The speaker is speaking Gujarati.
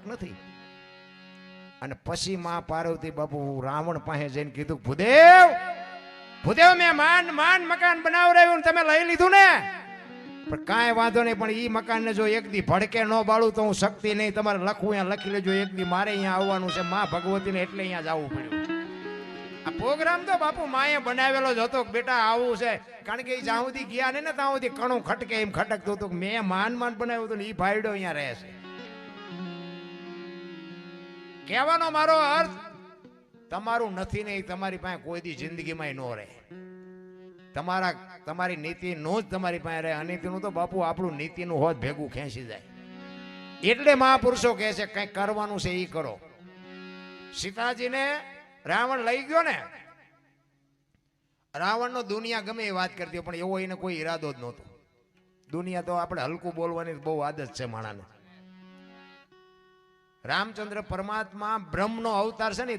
વાંક નથી. અને પછી માં પાર્વતી બાપુ રાવણ પાસે જઈને કીધું, ભૂદેવ ભૂદેવ મેં માંડ મકાન બનાવરાવ્યું ને તમે લઈ લીધું ને, પણ કાંઈ વાંધો નહીં, પણ ઈ મકાન ને જો એક દી ભડકે ન બાળું તો હું શક્તિ નહીં, તમારે લખવું અહીંયા લખી લેજો, એક દી મારે અહીંયા આવવાનું છે માં ભગવતી ને, એટલે અહીંયા જવું પડ્યું. આ પ્રોગ્રામ તો બાપુ માએ બનાવેલો જ હતો, બેટા આવું છે, કારણ કે જ્યાં સુધી ગયા ને ત્યાં સુધી કણું ખટકે એમ ખટકતું હતું. મેં માન બનાવ્યું હતું ને ઈ ભાઈડો અહીંયા રહે છે. કહેવાનો મારો અર્થ તમારું નથી ને, તમારી પાસે કોઈ દી જિંદગીમાં ન રહે. તમારી નીતિ નો જ તમારી પાસે રહે. અનીતિનું તો બાપુ આપણું નીતિનું હોત ભેગું ખેંચી જાય. એટલે મહાપુરુષો કહે છે કંઈક કરવાનું છે એ કરો. સીતાજીને રાવણ લઈ ગયો ને, રાવણ નો દુનિયા ગમે એ વાત કરતી, પણ એવો એને કોઈ ઈરાદો જ નહોતો. દુનિયા તો આપણે હલકું બોલવાની બહુ આદત છે માણાને. રામચંદ્ર પરમાત્મા બ્રહ્મનો અવતાર છે ને,